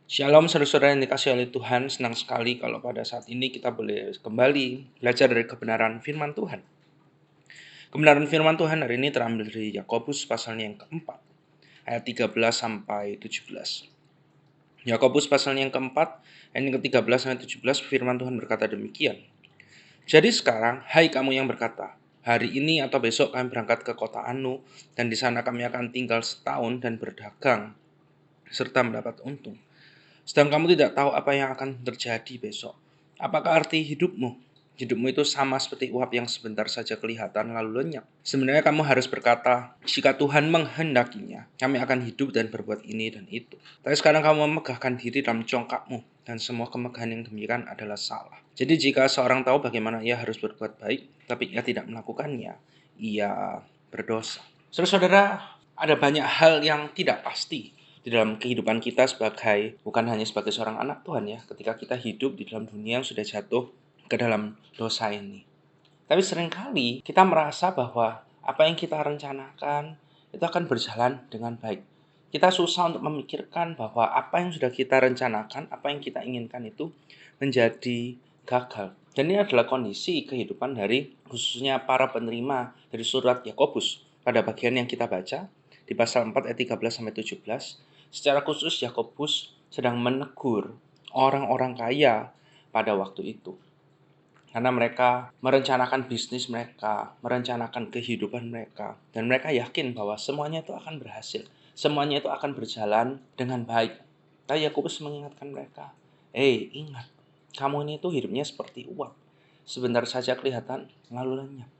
Shalom saudara-saudara yang dikasihi oleh Tuhan, senang sekali kalau pada saat ini kita boleh kembali belajar dari kebenaran firman Tuhan. Kebenaran firman Tuhan hari ini terambil dari Yakobus pasalnya yang keempat, ayat 13 sampai 17. Yakobus pasalnya yang keempat, ayat yang ke-13 sampai 17, firman Tuhan berkata demikian. Jadi sekarang, hai kamu yang berkata, hari ini atau besok kami berangkat ke kota Anu, dan di sana kami akan tinggal setahun dan berdagang, serta mendapat untung. Sedang kamu tidak tahu apa yang akan terjadi besok. Apakah arti hidupmu? Hidupmu itu sama seperti uap yang sebentar saja kelihatan lalu lenyap. Sebenarnya kamu harus berkata, jika Tuhan menghendakinya, kami akan hidup dan berbuat ini dan itu. Tapi sekarang kamu memegahkan diri dalam congkakmu, dan semua kemegahan yang demikian adalah salah. Jadi jika seorang tahu bagaimana ia harus berbuat baik, tapi ia tidak melakukannya, ia berdosa. Saudara-saudara, ada banyak hal yang tidak pasti di dalam kehidupan kita bukan hanya sebagai seorang anak Tuhan ya, ketika kita hidup di dalam dunia yang sudah jatuh ke dalam dosa ini. Tapi seringkali kita merasa bahwa apa yang kita rencanakan itu akan berjalan dengan baik. Kita susah untuk memikirkan bahwa apa yang sudah kita rencanakan, apa yang kita inginkan itu menjadi gagal. Dan ini adalah kondisi kehidupan dari khususnya para penerima dari surat Yakobus. Pada bagian yang kita baca di pasal 4 ayat 13 sampai 17, secara khusus Yakobus sedang menegur orang-orang kaya pada waktu itu. Karena mereka merencanakan bisnis mereka, merencanakan kehidupan mereka, dan mereka yakin bahwa semuanya itu akan berhasil, semuanya itu akan berjalan dengan baik. Tapi Yakobus mengingatkan mereka, ingat, kamu ini tuh hidupnya seperti uap, sebentar saja kelihatan lalu lenyap.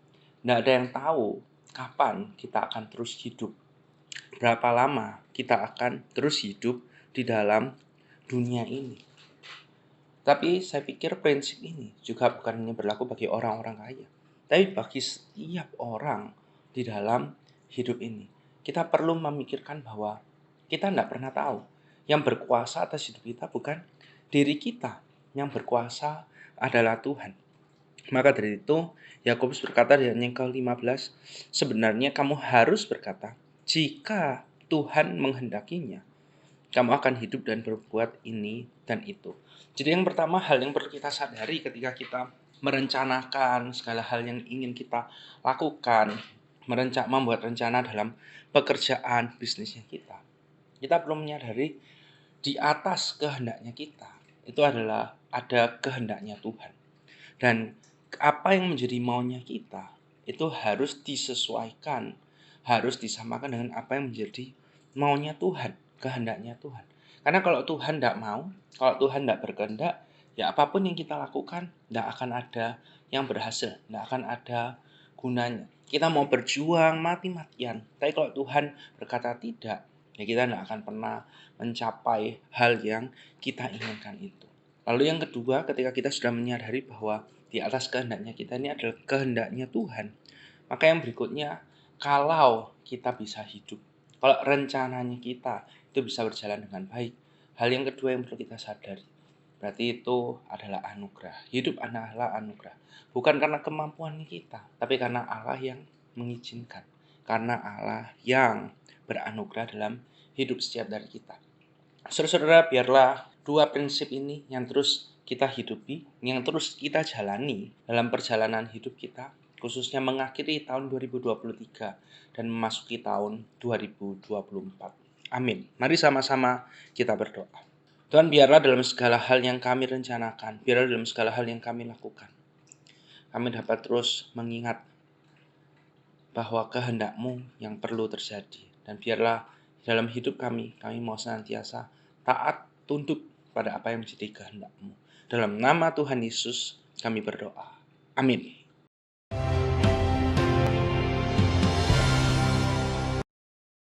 Tidak ada yang tahu kapan kita akan terus hidup, berapa lama kita akan terus hidup di dalam dunia ini. Tapi saya pikir prinsip ini juga bukan hanya berlaku bagi orang-orang kaya, tapi bagi setiap orang di dalam hidup ini. Kita perlu memikirkan bahwa kita tidak pernah tahu. Yang berkuasa atas hidup kita bukan diri kita. Yang berkuasa adalah Tuhan. Maka dari itu, Yakobus berkata di ayat yang ke-15, sebenarnya kamu harus berkata, jika Tuhan menghendakinya, kamu akan hidup dan berbuat ini dan itu. Jadi yang pertama, hal yang perlu kita sadari ketika kita merencanakan segala hal yang ingin kita lakukan, membuat rencana dalam pekerjaan bisnisnya kita. Kita perlu menyadari di atas kehendaknya kita, itu adalah ada kehendaknya Tuhan. Dan apa yang menjadi maunya kita, itu harus disesuaikan, harus disamakan dengan apa yang menjadi maunya Tuhan, kehendaknya Tuhan. Karena kalau Tuhan tidak mau, kalau Tuhan tidak berkehendak, ya apapun yang kita lakukan tidak akan ada yang berhasil, tidak akan ada gunanya. Kita mau berjuang mati-matian, tapi kalau Tuhan berkata tidak, ya kita tidak akan pernah mencapai hal yang kita inginkan itu. Lalu yang kedua, ketika kita sudah menyadari bahwa di atas kehendaknya kita ini adalah kehendaknya Tuhan, maka yang berikutnya, kalau kita bisa hidup, kalau rencananya kita itu bisa berjalan dengan baik, hal yang kedua yang perlu kita sadari, berarti itu adalah anugerah. Hidup adalah anugerah. Bukan karena kemampuan kita, tapi karena Allah yang mengizinkan. Karena Allah yang beranugerah dalam hidup setiap dari kita. Saudara-saudara, biarlah dua prinsip ini yang terus kita hidupi, yang terus kita jalani dalam perjalanan hidup kita, khususnya mengakhiri tahun 2023 dan memasuki tahun 2024. Amin. Mari sama-sama kita berdoa. Tuhan, biarlah dalam segala hal yang kami rencanakan, biarlah dalam segala hal yang kami lakukan, kami dapat terus mengingat bahwa kehendak-Mu yang perlu terjadi. Dan biarlah dalam hidup kami mau senantiasa taat, tunduk pada apa yang menjadi kehendak-Mu. Dalam nama Tuhan Yesus kami berdoa. Amin.